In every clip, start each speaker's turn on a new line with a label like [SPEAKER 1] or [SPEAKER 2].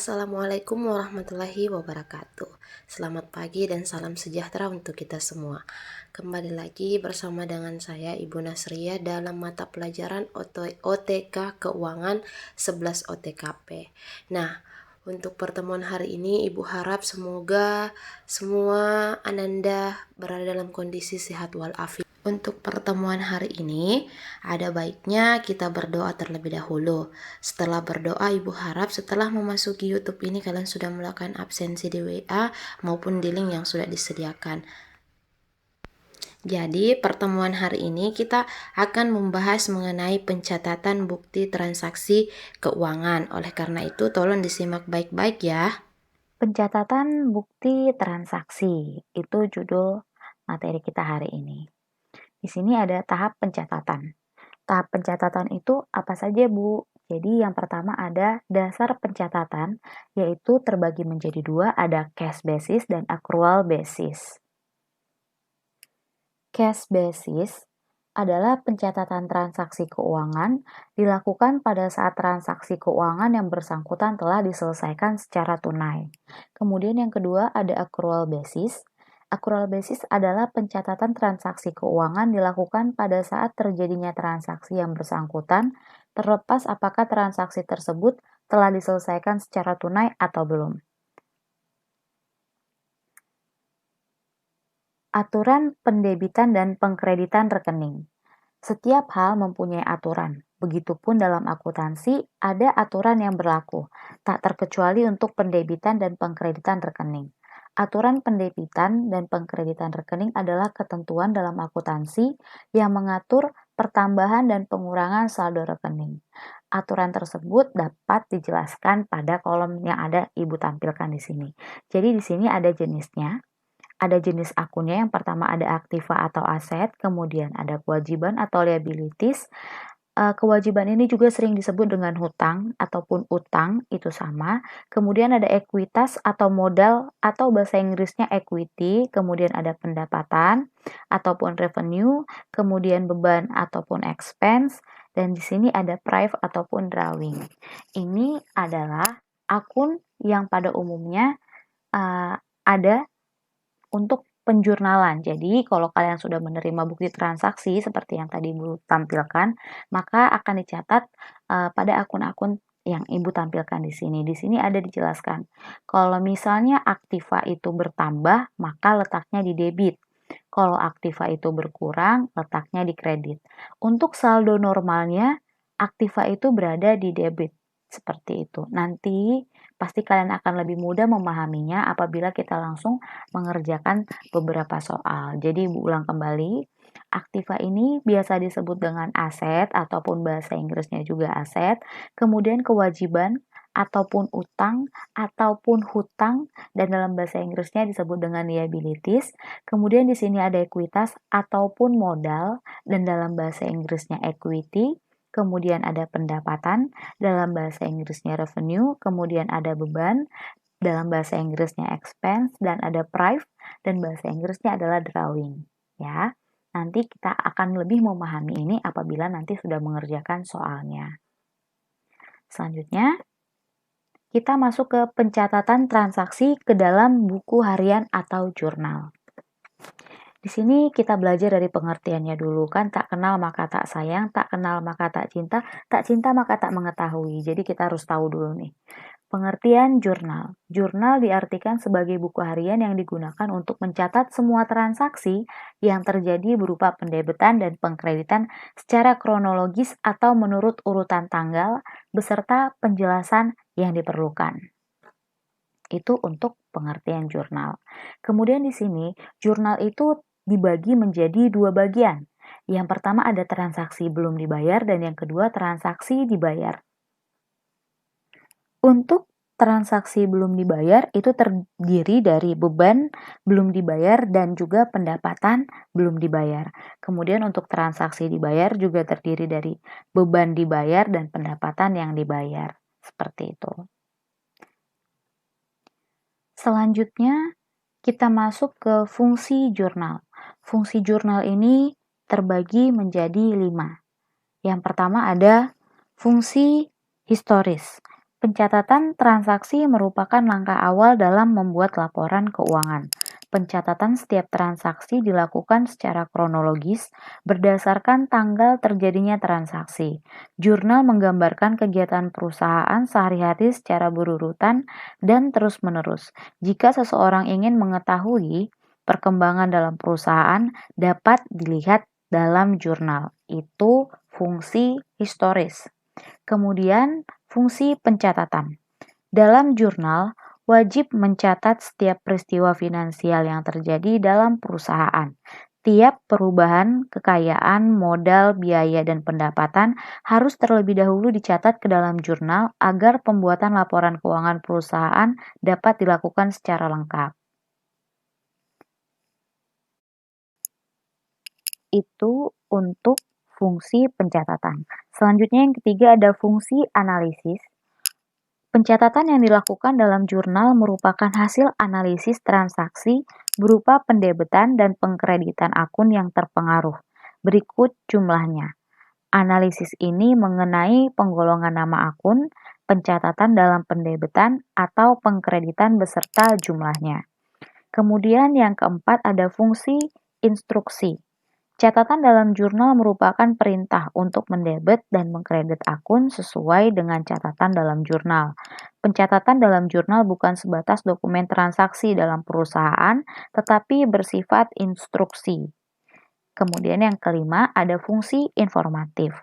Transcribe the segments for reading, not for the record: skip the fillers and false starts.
[SPEAKER 1] Assalamualaikum warahmatullahi wabarakatuh. Selamat pagi dan salam sejahtera untuk kita semua. Kembali lagi bersama dengan saya Ibu Nasria dalam mata pelajaran OTK Keuangan 11 OTKP. Nah, untuk pertemuan hari ini Ibu harap semoga semua Ananda berada dalam kondisi sehat walafiat. Untuk pertemuan hari ini, ada baiknya kita berdoa terlebih dahulu. Setelah berdoa, Ibu harap setelah memasuki YouTube ini kalian sudah melakukan absensi di WA maupun di link yang sudah disediakan. Jadi, pertemuan hari ini kita akan membahas mengenai pencatatan bukti transaksi keuangan. Oleh karena itu, tolong disimak baik-baik ya.
[SPEAKER 2] Pencatatan bukti transaksi, itu judul materi kita hari ini. Di sini ada tahap pencatatan. Tahap pencatatan itu apa saja, Bu? Jadi yang pertama ada dasar pencatatan, yaitu terbagi menjadi dua, ada cash basis dan accrual basis. Cash basis adalah pencatatan transaksi keuangan dilakukan pada saat transaksi keuangan yang bersangkutan telah diselesaikan secara tunai. Kemudian yang kedua ada accrual basis. Accrual basis adalah pencatatan transaksi keuangan dilakukan pada saat terjadinya transaksi yang bersangkutan, terlepas apakah transaksi tersebut telah diselesaikan secara tunai atau belum. Aturan pendebitan dan pengkreditan rekening. Setiap hal mempunyai aturan. Begitupun dalam akuntansi, ada aturan yang berlaku, tak terkecuali untuk pendebitan dan pengkreditan rekening. Aturan pendebitan dan pengkreditan rekening adalah ketentuan dalam akuntansi yang mengatur pertambahan dan pengurangan saldo rekening. Aturan tersebut dapat dijelaskan pada kolom yang ada Ibu tampilkan di sini. Jadi di sini ada jenisnya. Ada jenis akunnya, yang pertama ada aktiva atau aset, kemudian ada kewajiban atau liabilities. Kewajiban ini juga sering disebut dengan hutang ataupun utang, itu sama. Kemudian ada ekuitas atau modal atau bahasa Inggrisnya equity, kemudian ada pendapatan ataupun revenue, kemudian beban ataupun expense, dan di sini ada prive ataupun drawing. Ini adalah akun yang pada umumnya ada untuk penjurnalan. Jadi, kalau kalian sudah menerima bukti transaksi seperti yang tadi Ibu tampilkan, maka akan dicatat pada akun-akun yang Ibu tampilkan di sini. Di sini ada dijelaskan. Kalau misalnya aktiva itu bertambah, maka letaknya di debit. Kalau aktiva itu berkurang, letaknya di kredit. Untuk saldo normalnya, aktiva itu berada di debit. Seperti itu. Nanti pasti kalian akan lebih mudah memahaminya apabila kita langsung mengerjakan beberapa soal. Jadi Ibu ulang kembali, aktiva ini biasa disebut dengan aset ataupun bahasa Inggrisnya juga aset, kemudian kewajiban ataupun utang ataupun hutang, dan dalam bahasa Inggrisnya disebut dengan liabilities. Kemudian di sini ada ekuitas ataupun modal, dan dalam bahasa Inggrisnya equity. Kemudian ada pendapatan, dalam bahasa Inggrisnya revenue, kemudian ada beban, dalam bahasa Inggrisnya expense, dan ada prive, dan bahasa Inggrisnya adalah drawing. Ya, nanti kita akan lebih memahami ini apabila nanti sudah mengerjakan soalnya. Selanjutnya, kita masuk ke pencatatan transaksi ke dalam buku harian atau jurnal. Di sini kita belajar dari pengertiannya dulu, kan tak kenal maka tak sayang, tak kenal maka tak cinta maka tak mengetahui. Jadi kita harus tahu dulu nih. Pengertian jurnal. Jurnal diartikan sebagai buku harian yang digunakan untuk mencatat semua transaksi yang terjadi berupa pendebitan dan pengkreditan secara kronologis atau menurut urutan tanggal beserta penjelasan yang diperlukan. Itu untuk pengertian jurnal. Kemudian di sini, jurnal itu dibagi menjadi dua bagian. Yang pertama ada transaksi belum dibayar dan yang kedua transaksi dibayar. Untuk transaksi belum dibayar itu terdiri dari beban belum dibayar dan juga pendapatan belum dibayar. Kemudian untuk transaksi dibayar juga terdiri dari beban dibayar dan pendapatan yang dibayar. Seperti itu. Selanjutnya kita masuk ke fungsi jurnal. Fungsi jurnal ini terbagi menjadi 5. Yang pertama ada fungsi historis. Pencatatan transaksi merupakan langkah awal dalam membuat laporan keuangan. Pencatatan setiap transaksi dilakukan secara kronologis berdasarkan tanggal terjadinya transaksi. Jurnal menggambarkan kegiatan perusahaan sehari-hari secara berurutan dan terus-menerus. Jika seseorang ingin mengetahui perkembangan dalam perusahaan, dapat dilihat dalam jurnal. Itu fungsi historis. Kemudian, fungsi pencatatan. Dalam jurnal, wajib mencatat setiap peristiwa finansial yang terjadi dalam perusahaan. Tiap perubahan kekayaan, modal, biaya, dan pendapatan harus terlebih dahulu dicatat ke dalam jurnal agar pembuatan laporan keuangan perusahaan dapat dilakukan secara lengkap. Itu untuk fungsi pencatatan. Selanjutnya yang ketiga ada fungsi analisis. Pencatatan yang dilakukan dalam jurnal merupakan hasil analisis transaksi berupa pendebetan dan pengkreditan akun yang terpengaruh. Berikut jumlahnya. Analisis ini mengenai penggolongan nama akun, pencatatan dalam pendebetan, atau pengkreditan beserta jumlahnya. Kemudian yang keempat ada fungsi instruksi. Catatan dalam jurnal merupakan perintah untuk mendebet dan mengkredit akun sesuai dengan catatan dalam jurnal. Pencatatan dalam jurnal bukan sebatas dokumen transaksi dalam perusahaan, tetapi bersifat instruksi. Kemudian yang kelima ada fungsi informatif.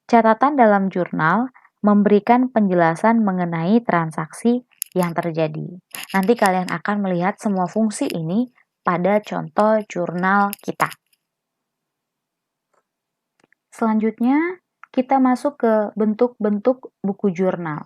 [SPEAKER 2] Catatan dalam jurnal memberikan penjelasan mengenai transaksi yang terjadi. Nanti kalian akan melihat semua fungsi ini pada contoh jurnal kita. Selanjutnya, kita masuk ke bentuk-bentuk buku jurnal.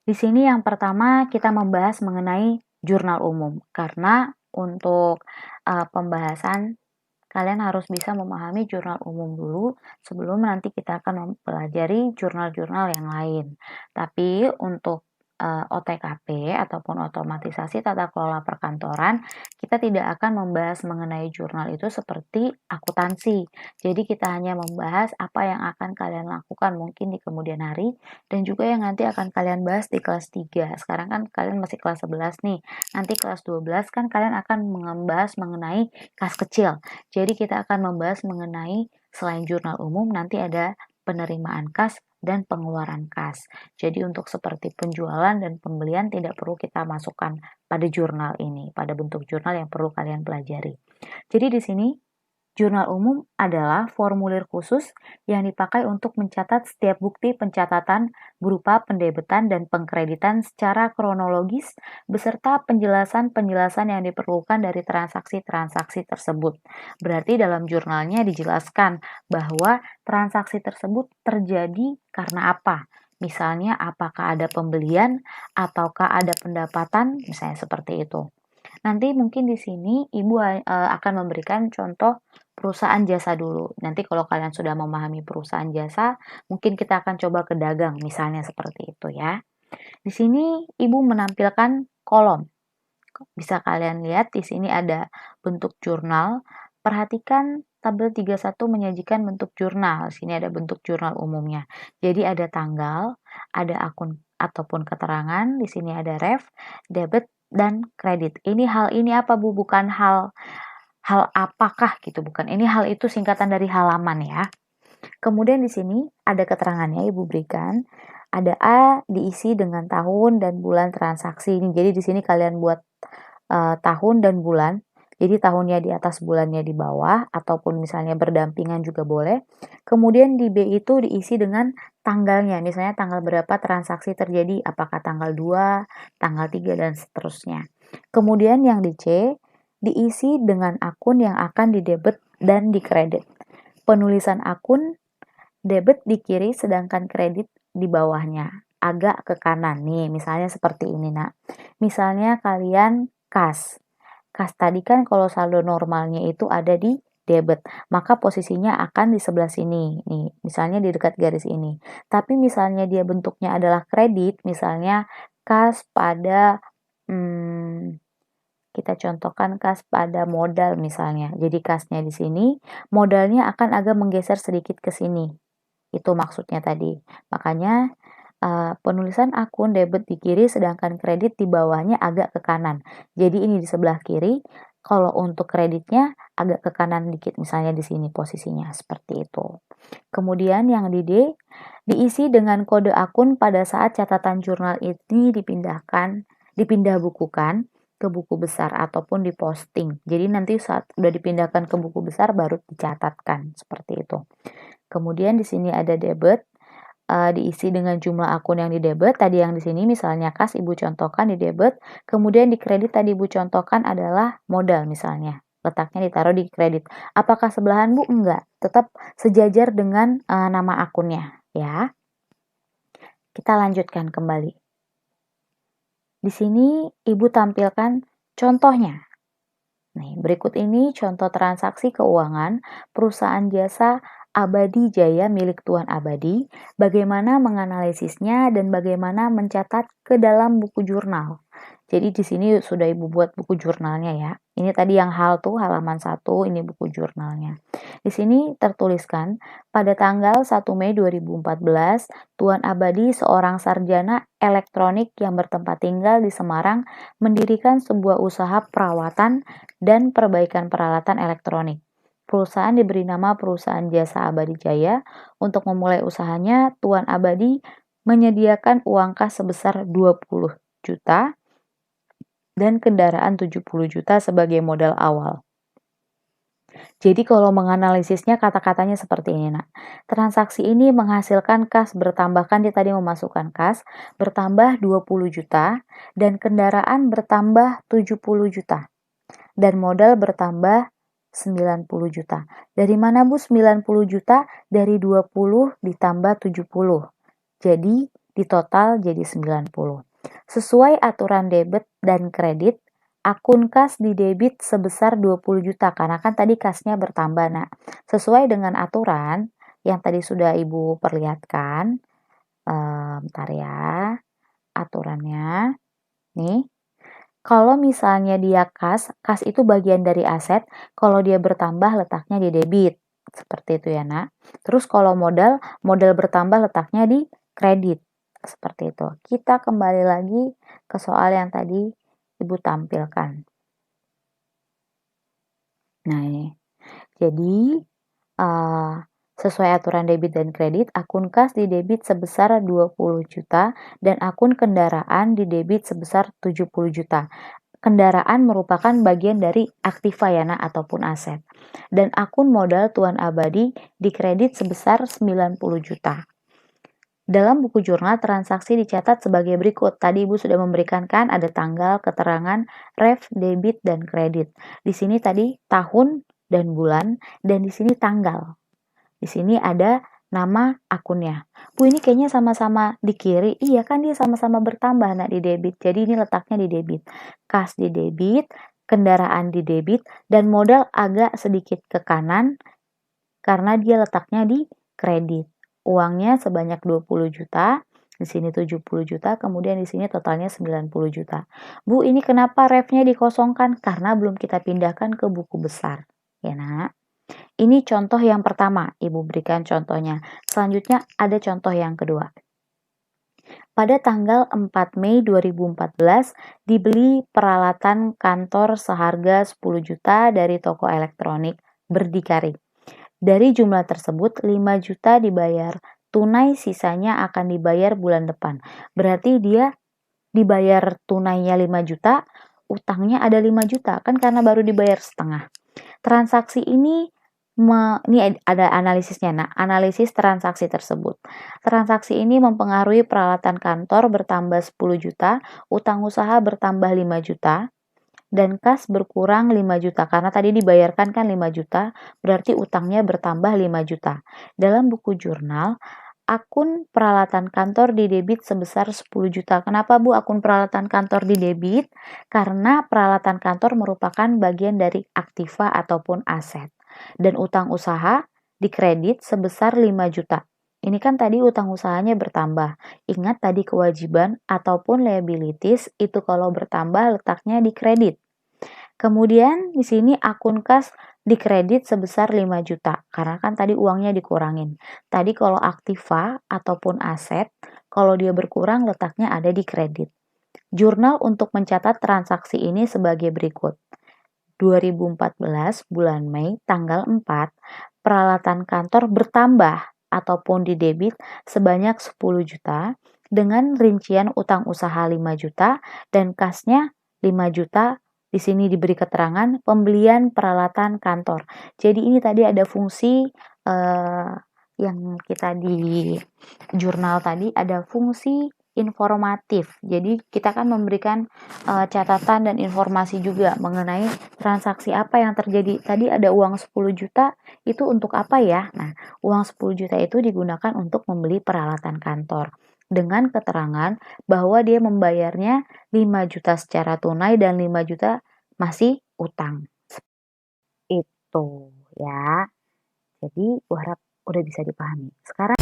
[SPEAKER 2] Di sini yang pertama kita membahas mengenai jurnal umum, karena untuk pembahasan kalian harus bisa memahami jurnal umum dulu sebelum nanti kita akan mempelajari jurnal-jurnal yang lain. Tapi untuk OTKP ataupun otomatisasi tata kelola perkantoran, kita tidak akan membahas mengenai jurnal itu seperti akuntansi. Jadi kita hanya membahas apa yang akan kalian lakukan mungkin di kemudian hari dan juga yang nanti akan kalian bahas di kelas 3. Sekarang kan kalian masih kelas 11 nih. Nanti kelas 12 kan kalian akan membahas mengenai kas kecil. Jadi kita akan membahas mengenai selain jurnal umum nanti ada penerimaan kas dan pengeluaran kas. Jadi untuk seperti penjualan dan pembelian tidak perlu kita masukkan pada jurnal ini, pada bentuk jurnal yang perlu kalian pelajari. Jadi di sini jurnal umum adalah formulir khusus yang dipakai untuk mencatat setiap bukti pencatatan berupa pendebetan dan pengkreditan secara kronologis beserta penjelasan-penjelasan yang diperlukan dari transaksi-transaksi tersebut. Berarti dalam jurnalnya dijelaskan bahwa transaksi tersebut terjadi karena apa? Misalnya apakah ada pembelian ataukah ada pendapatan, misalnya seperti itu. Nanti mungkin di sini Ibu akan memberikan contoh perusahaan jasa dulu. Nanti kalau kalian sudah memahami perusahaan jasa, mungkin kita akan coba ke dagang, misalnya seperti itu ya. Di sini Ibu menampilkan kolom. Bisa kalian lihat di sini ada bentuk jurnal. Perhatikan tabel 31 menyajikan bentuk jurnal. Di sini ada bentuk jurnal umumnya. Jadi ada tanggal, ada akun ataupun keterangan, di sini ada ref, debit, dan kredit. Hal ini apa Bu? Bukan hal apakah gitu, bukan. Ini hal itu singkatan dari halaman ya. Kemudian di sini ada keterangannya Ibu berikan. Ada A diisi dengan tahun dan bulan transaksi ini. Jadi di sini kalian buat tahun dan bulan. Jadi tahunnya di atas, bulannya di bawah, ataupun misalnya berdampingan juga boleh. Kemudian di B itu diisi dengan tanggalnya, misalnya tanggal berapa transaksi terjadi, apakah tanggal 2, tanggal 3, dan seterusnya. Kemudian yang di C, diisi dengan akun yang akan didebet dan dikredit. Penulisan akun, debit di kiri sedangkan kredit di bawahnya, agak ke kanan nih, misalnya seperti ini nak. Misalnya kalian kas tadi kan kalau saldo normalnya itu ada di debit, maka posisinya akan di sebelah sini, nih, misalnya di dekat garis ini. Tapi misalnya dia bentuknya adalah kredit, misalnya kas pada, kita contohkan kas pada modal misalnya. Jadi kasnya di sini, modalnya akan agak menggeser sedikit ke sini. Itu maksudnya tadi. Makanya penulisan akun debit di kiri sedangkan kredit di bawahnya agak ke kanan. Jadi ini di sebelah kiri, kalau untuk kreditnya agak ke kanan dikit, misalnya di sini posisinya seperti itu. Kemudian yang di D, diisi dengan kode akun pada saat catatan jurnal ini dipindah bukukan ke buku besar ataupun diposting. Jadi nanti saat udah dipindahkan ke buku besar baru dicatatkan seperti itu. Kemudian di sini ada debit, diisi dengan jumlah akun yang di debit. Tadi yang di sini misalnya kas Ibu contohkan di debit, kemudian di kredit tadi Ibu contohkan adalah modal misalnya. Letaknya ditaruh di kredit. Apakah sebelahan Bu? Enggak. Tetap sejajar dengan nama akunnya ya. Kita lanjutkan kembali. Di sini Ibu tampilkan contohnya. Nih, berikut ini contoh transaksi keuangan perusahaan jasa Abadi Jaya milik Tuan Abadi, bagaimana menganalisisnya dan bagaimana mencatat ke dalam buku jurnal. Jadi di sini sudah Ibu buat buku jurnalnya ya. Ini tadi yang hal tuh halaman 1, ini buku jurnalnya. Di sini tertuliskan pada tanggal 1 Mei 2014, Tuan Abadi seorang sarjana elektronik yang bertempat tinggal di Semarang mendirikan sebuah usaha perawatan dan perbaikan peralatan elektronik. Perusahaan diberi nama Perusahaan Jasa Abadi Jaya. Untuk memulai usahanya, Tuan Abadi menyediakan uang kas sebesar 20 juta dan kendaraan 70 juta sebagai modal awal. Jadi kalau menganalisisnya kata-katanya seperti ini, Nak. Transaksi ini menghasilkan kas bertambahkan dia tadi memasukkan kas bertambah 20 juta dan kendaraan bertambah 70 juta. Dan modal bertambah 90 juta. Dari mana Bu 90 juta? Dari 20 ditambah 70. Jadi di total jadi 90. Sesuai aturan debit dan kredit, akun kas di debit sebesar 20 juta karena kan tadi kasnya bertambah. Nah, sesuai dengan aturan yang tadi sudah Ibu perlihatkan, bentar ya, aturannya. Nih, kalau misalnya dia kas itu bagian dari aset, kalau dia bertambah letaknya di debit. Seperti itu ya, Nak. Terus kalau modal bertambah letaknya di kredit. Seperti itu. Kita kembali lagi ke soal yang tadi Ibu tampilkan. Nah, ini. Jadi, sesuai aturan debit dan kredit, akun kas di debit sebesar 20 juta dan akun kendaraan di debit sebesar 70 juta. Kendaraan merupakan bagian dari aktiva ya Nak, ataupun aset. Dan akun modal Tuan Abadi dikredit sebesar 90 juta. Dalam buku jurnal transaksi dicatat sebagai berikut. Tadi Ibu sudah memberikan kan ada tanggal, keterangan, ref, debit, dan kredit. Di sini tadi tahun dan bulan, dan di sini tanggal. Di sini ada nama akunnya. Bu, ini kayaknya sama-sama di kiri. Iya kan dia sama-sama bertambah Nak di debit. Jadi ini letaknya di debit. Kas di debit, kendaraan di debit, dan modal agak sedikit ke kanan karena dia letaknya di kredit. Uangnya sebanyak 20 juta, di sini 70 juta, kemudian di sini totalnya 90 juta. Bu, ini kenapa refnya dikosongkan? Karena belum kita pindahkan ke buku besar. Ya Nak. Ini contoh yang pertama, Ibu berikan contohnya. Selanjutnya ada contoh yang kedua. Pada tanggal 4 Mei 2014, dibeli peralatan kantor seharga 10 juta dari toko elektronik berdikari. Dari jumlah tersebut, 5 juta dibayar tunai, sisanya akan dibayar bulan depan. Berarti dia dibayar tunainya 5 juta, utangnya ada 5 juta, kan karena baru dibayar setengah. Transaksi ini ada analisisnya. Nah, analisis transaksi tersebut. Transaksi ini mempengaruhi peralatan kantor bertambah 10 juta, utang usaha bertambah 5 juta, dan kas berkurang 5 juta. Karena tadi dibayarkan kan 5 juta, berarti utangnya bertambah 5 juta. Dalam buku jurnal, akun peralatan kantor di debit sebesar 10 juta. Kenapa Bu akun peralatan kantor di debit? Karena peralatan kantor merupakan bagian dari aktiva ataupun aset. Dan utang usaha dikredit sebesar 5 juta. Ini kan tadi utang usahanya bertambah. Ingat tadi kewajiban ataupun liabilities itu kalau bertambah letaknya di kredit. Kemudian di sini akun kas dikredit sebesar 5 juta karena kan tadi uangnya dikurangin. Tadi kalau aktiva ataupun aset Kalau dia berkurang, letaknya ada di kredit. Jurnal untuk mencatat transaksi ini sebagai berikut. 2014 bulan Mei tanggal 4, peralatan kantor bertambah ataupun didebit sebanyak 10 juta dengan rincian utang usaha 5 juta dan kasnya 5 juta. Di sini diberi keterangan pembelian peralatan kantor. Jadi ini tadi ada fungsi yang kita di jurnal tadi ada fungsi informatif. Jadi kita kan memberikan catatan dan informasi juga mengenai transaksi apa yang terjadi. Tadi ada uang 10 juta, itu untuk apa ya? Nah, uang 10 juta itu digunakan untuk membeli peralatan kantor. Dengan keterangan bahwa dia membayarnya 5 juta secara tunai dan 5 juta masih utang. Itu ya. Jadi, harap udah bisa dipahami. Sekarang